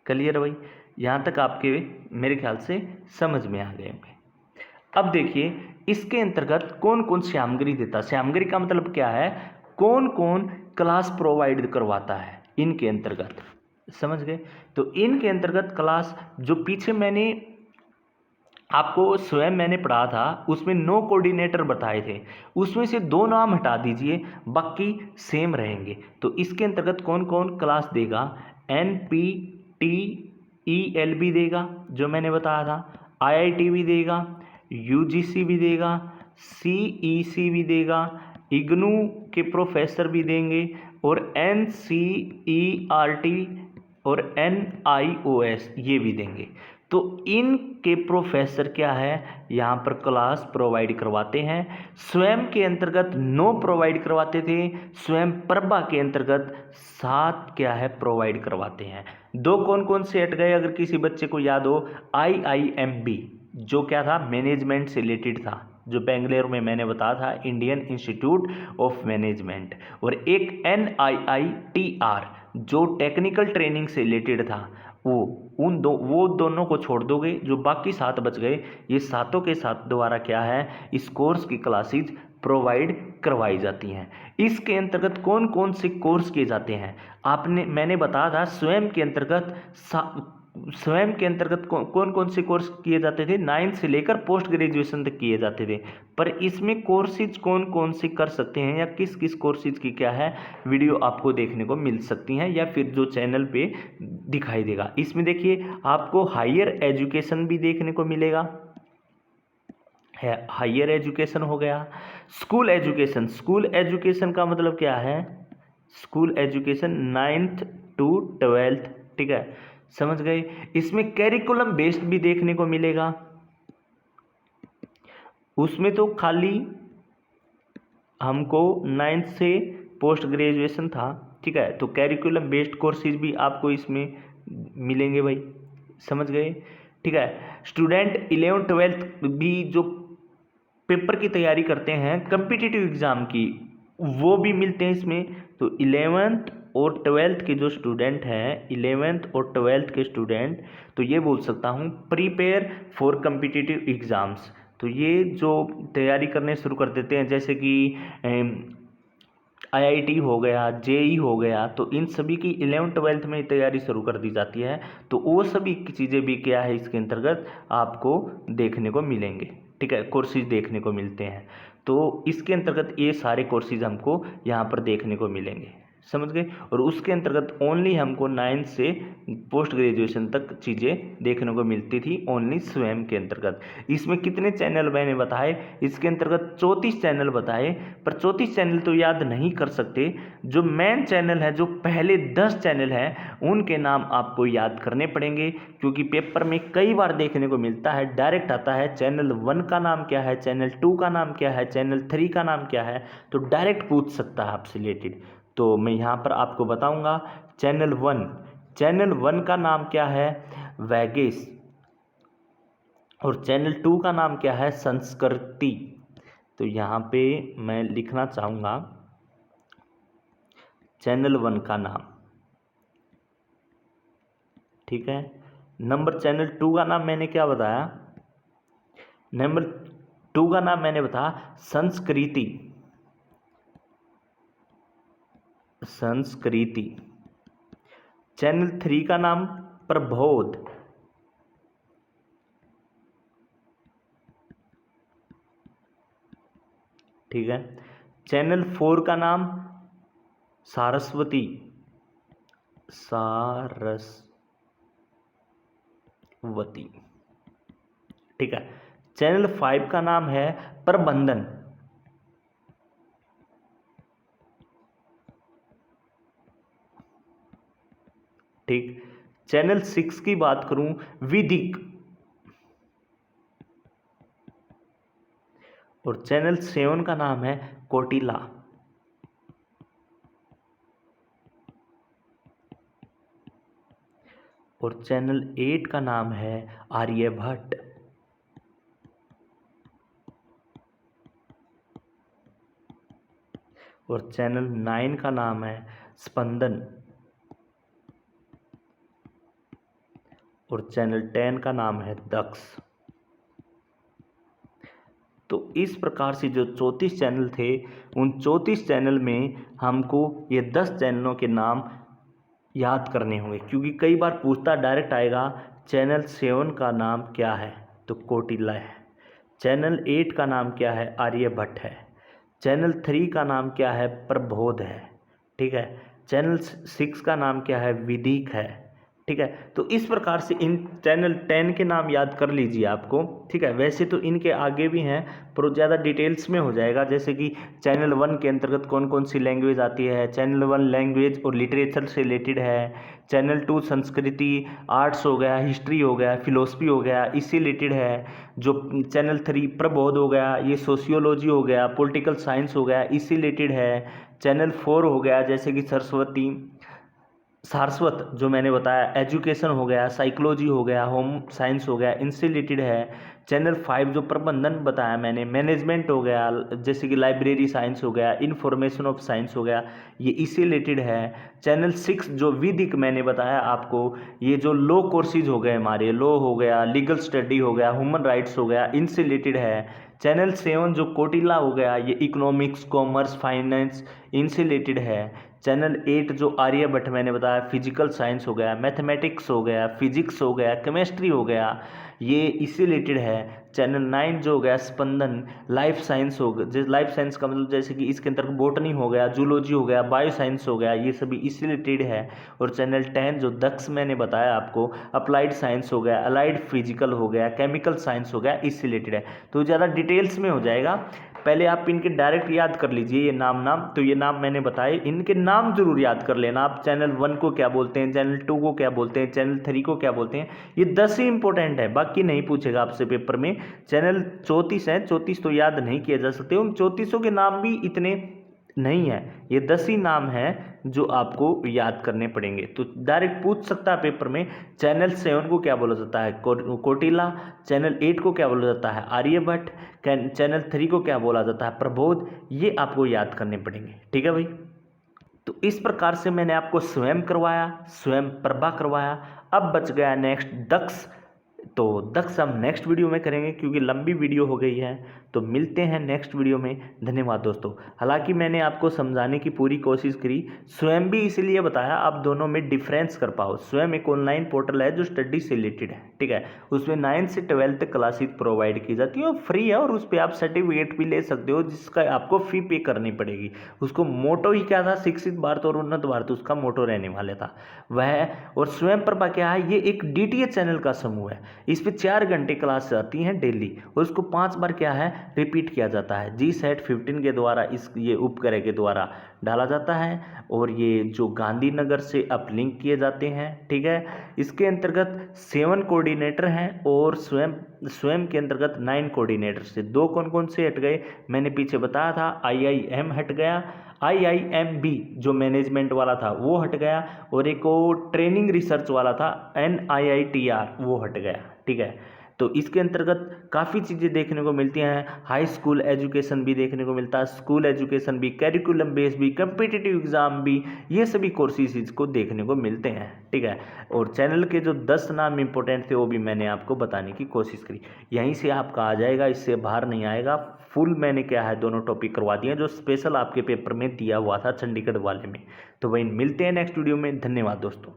क्लियर भाई, यहाँ तक आपके मेरे ख्याल से समझ में आ गए होंगे। अब देखिए इसके अंतर्गत कौन कौन सामग्री देता, सामग्री का मतलब क्या है, कौन कौन क्लास प्रोवाइड करवाता है इनके अंतर्गत, समझ गए। तो इनके अंतर्गत क्लास जो पीछे मैंने आपको स्वयं मैंने पढ़ा था उसमें 9 कोऑर्डिनेटर बताए थे, उसमें से 2 नाम हटा दीजिए बाकी सेम रहेंगे। तो इसके अंतर्गत कौन कौन क्लास देगा, NPTEL भी देगा जो मैंने बताया था, IIT भी देगा, UGC भी देगा, CEC भी देगा, इग्नू के प्रोफेसर भी देंगे, और NCERT और NIOS ये भी देंगे। तो इनके प्रोफेसर क्या है यहाँ पर क्लास प्रोवाइड करवाते हैं। स्वयं के अंतर्गत 9 प्रोवाइड करवाते थे, स्वयं प्रभा के अंतर्गत 7 क्या है प्रोवाइड करवाते हैं। 2 कौन कौन से हट गए अगर किसी बच्चे को याद हो, IIMB जो क्या था मैनेजमेंट से रिलेटेड था, जो बेंगलुरु में मैंने बताया था, इंडियन इंस्टीट्यूट ऑफ मैनेजमेंट, और एक NIITR जो टेक्निकल ट्रेनिंग से रिलेटेड था। वो दोनों को छोड़ दोगे, जो बाकी 7 बच गए, ये सातों के साथ द्वारा क्या है इस कोर्स की क्लासेज प्रोवाइड करवाई जाती हैं। इसके अंतर्गत कौन कौन से कोर्स किए जाते हैं, मैंने बताया था स्वयं के अंतर्गत स्वयं के अंतर्गत कौन कौन से कोर्स किए जाते थे, 9th से लेकर पोस्ट ग्रेजुएशन तक किए जाते थे। पर इसमें कोर्सेज कौन कौन से कर सकते हैं या किस किस कोर्सेज की क्या है वीडियो आपको देखने को मिल सकती हैं या फिर जो चैनल पे दिखाई देगा। इसमें देखिए आपको हायर एजुकेशन भी देखने को मिलेगा, है हायर एजुकेशन हो गया। स्कूल एजुकेशन, स्कूल एजुकेशन का मतलब क्या है, school education 9th to 12th, ठीक है, समझ गए। इसमें कैरिकुलम बेस्ड भी देखने को मिलेगा, उसमें तो खाली हमको 9th से पोस्ट ग्रेजुएशन था, ठीक है, तो कैरिकुलम बेस्ड कोर्सेज भी आपको इसमें मिलेंगे भाई, समझ गए, ठीक है। स्टूडेंट 11th 12th भी जो पेपर की तैयारी करते हैं कम्पिटिटिव एग्ज़ाम की, वो भी मिलते हैं इसमें। तो 11th और 12th के जो स्टूडेंट हैं, 11th और 12th के स्टूडेंट, तो ये बोल सकता हूँ प्रिपेयर फॉर कम्पिटिटिव एग्ज़ाम्स, तो ये जो तैयारी करने शुरू कर देते हैं, जैसे कि IIT हो गया, JEE हो गया, तो इन सभी की 11th 12th में तैयारी शुरू कर दी जाती है। तो वो सभी चीज़ें भी क्या है इसके अंतर्गत आपको देखने को मिलेंगे, ठीक है, कोर्सेज देखने को मिलते हैं। तो इसके अंतर्गत ये सारे कोर्सेज हमको यहाँ पर देखने को मिलेंगे, समझ गए। और उसके अंतर्गत ओनली हमको 9th से पोस्ट ग्रेजुएशन तक चीज़ें देखने को मिलती थी, ओनली स्वयं के अंतर्गत। इसमें कितने चैनल मैंने बताए, इसके अंतर्गत 34 चैनल बताए, पर 34 चैनल तो याद नहीं कर सकते। जो मेन चैनल है, जो पहले 10 चैनल हैं, उनके नाम आपको याद करने पड़ेंगे, क्योंकि पेपर में कई बार देखने को मिलता है, डायरेक्ट आता है चैनल 1 का नाम क्या है, चैनल 2 का नाम क्या है, चैनल 3 का नाम क्या है, तो डायरेक्ट पूछ सकता है आपसे रिलेटेड। तो मैं यहाँ पर आपको बताऊंगा चैनल 1, चैनल 1 का नाम क्या है, वैगेस, और चैनल 2 का नाम क्या है, संस्कृति। तो यहाँ पे मैं लिखना चाहूँगा चैनल 1 का नाम, ठीक है। नंबर चैनल 2 का नाम मैंने क्या बताया, नंबर 2 का नाम मैंने बताया संस्कृति, संस्कृति। चैनल 3 का नाम प्रबोध, ठीक है। चैनल 4 का नाम सारस्वती, सारस्वती, ठीक है। चैनल 5 का नाम है प्रबंधन, ठीक। चैनल 6 की बात करूं, विधिक, और चैनल 7 का नाम है कोटिला, और चैनल 8 का नाम है आर्यभट्ट, और चैनल 9 का नाम है स्पंदन, और चैनल 10 का नाम है दक्ष। तो इस प्रकार से जो 34 चैनल थे, उन 34 चैनल में हमको ये 10 चैनलों के नाम याद करने होंगे, क्योंकि कई बार पूछता डायरेक्ट आएगा चैनल 7 का नाम क्या है, तो कोटिला है। चैनल 8 का नाम क्या है, आर्यभट्ट है। चैनल 3 का नाम क्या है, प्रबोध है, ठीक है। चैनल 6 का नाम क्या है, विधिक है, ठीक है। तो इस प्रकार से इन चैनल 10 के नाम याद कर लीजिए आपको, ठीक है। वैसे तो इनके आगे भी हैं, पर ज़्यादा डिटेल्स में हो जाएगा, जैसे कि चैनल 1 के अंतर्गत कौन कौन सी लैंग्वेज आती है। चैनल 1 लैंग्वेज और लिटरेचर से रिलेटेड है। चैनल 2 संस्कृति, आर्ट्स हो गया, हिस्ट्री हो गया, फिलोसफी हो गया, इससे रिलेटेड है। जो चैनल 3 प्रबोध हो गया, ये सोशियोलॉजी हो गया, पॉलिटिकल साइंस हो गया, इससे रिलेटेड है। चैनल 4 हो गया जैसे कि सारस्वत जो मैंने बताया, एजुकेशन हो गया, साइकोलॉजी हो गया, होम साइंस हो गया, इनसे रिलेटेड है। चैनल 5 जो प्रबंधन बताया मैंने, मैनेजमेंट हो गया, जैसे कि लाइब्रेरी साइंस हो गया, इंफॉर्मेशन ऑफ साइंस हो गया, ये इससे रिलेटेड है। चैनल 6 जो विधिक मैंने बताया आपको, ये जो लॉ कोर्सेज हो गए हमारे, लॉ हो गया, लीगल स्टडी हो गया, ह्यूमन राइट्स हो गया, इनसे रिलेटेड है। चैनल 7 जो कोटिला हो गया, ये इकोनॉमिक्स, कॉमर्स, फाइनेंस, इनसे रिलेटेड है। चैनल 8 जो आर्यभट्ट मैंने बताया, फिजिकल साइंस हो गया, मैथमेटिक्स हो गया, फिजिक्स हो गया, केमिस्ट्री हो गया, ये इससे रिलेटेड है। चैनल 9 जो हो गया स्पंदन, लाइफ साइंस हो गया, लाइफ साइंस का मतलब जैसे कि इसके अंतर्गत बॉटनी हो गया, जूलॉजी हो गया, बायो साइंस हो गया, ये सभी इससे रिलेटेड है। और चैनल 10 जो दक्ष मैंने बताया आपको, अप्लाइड साइंस हो गया, अलाइड फिजिकल हो गया, केमिकल साइंस हो गया, इससे रिलेटेड है। तो ज़्यादा डिटेल्स में हो जाएगा, पहले आप इनके डायरेक्ट याद कर लीजिए ये नाम। तो ये नाम मैंने बताए, इनके नाम जरूर याद कर लेना आप। चैनल 1 को क्या बोलते हैं, चैनल 2 को क्या बोलते हैं, चैनल 3 को क्या बोलते हैं, ये 10 ही इंपॉर्टेंट है, बाकी नहीं पूछेगा आपसे पेपर में। चैनल 34 है, 34 तो याद नहीं किए जा सकते, उन 34 के नाम भी इतने नहीं है, ये 10 ही नाम है जो आपको याद करने पड़ेंगे। तो डायरेक्ट पूछ सकता है पेपर में, चैनल 7 को क्या बोला जाता है, कोटिला। चैनल 8 को क्या बोला जाता है, आर्यभट्ट। चैनल 3 को क्या बोला जाता है, प्रबोध। ये आपको याद करने पड़ेंगे, ठीक है भाई। तो इस प्रकार से मैंने आपको स्वयं करवाया, स्वयं प्रभा करवाया। अब बच गया नेक्स्ट दक्ष। तो दक्ष हम नेक्स्ट वीडियो में करेंगे क्योंकि लंबी वीडियो हो गई है। तो मिलते हैं नेक्स्ट वीडियो में। धन्यवाद दोस्तों। हालांकि मैंने आपको समझाने की पूरी कोशिश करी, स्वयं भी इसलिए बताया आप दोनों में डिफरेंस कर पाओ। स्वयं एक ऑनलाइन पोर्टल है जो स्टडी से रिलेटेड है, ठीक है। उसमें 9 से 12 तक क्लासेस प्रोवाइड की जाती है और फ्री है, और उस पर आप सर्टिफिकेट भी ले सकते हो जिसका आपको फी पे करनी पड़ेगी। उसको मोटो ही क्या था, शिक्षित भारत और उन्नत भारत उसका मोटो रहने वाला था वह। और स्वयं प्रभा क्या है, ये एक DTH चैनल का समूह है। इस पे 4 घंटे क्लास आती हैं डेली, और उसको 5 बार क्या है रिपीट किया जाता है। GSET 15 के द्वारा ये उपग्रह के द्वारा डाला जाता है, और ये जो गांधीनगर से अपलिंक किए जाते हैं, ठीक है। इसके अंतर्गत 7 कोऑर्डिनेटर हैं, और स्वयं के अंतर्गत 9 कोऑर्डिनेटर से 2 कौन कौन से हट गए मैंने पीछे बताया था। IIM हट गया, IIMB जो मैनेजमेंट वाला था वो हट गया, और एक वो ट्रेनिंग रिसर्च वाला था NIITR वो हट गया, ठीक है। तो इसके अंतर्गत काफ़ी चीज़ें देखने को मिलती हैं। हाई स्कूल एजुकेशन भी देखने को मिलता है, स्कूल एजुकेशन भी, कैरिकुलम बेस भी, कम्पिटिटिव एग्जाम भी, ये सभी कोर्सेज इसको देखने को मिलते हैं, ठीक है। और चैनल के जो 10 नाम इंपॉर्टेंट थे वो भी मैंने आपको बताने की कोशिश करी। यहीं से आपका आ जाएगा, इससे बाहर नहीं आएगा। फुल मैंने क्या है दोनों टॉपिक करवा दिए जो स्पेशल आपके पेपर में दिया हुआ था चंडीगढ़ वाले में। तो वही मिलते हैं नेक्स्ट वीडियो में। धन्यवाद दोस्तों।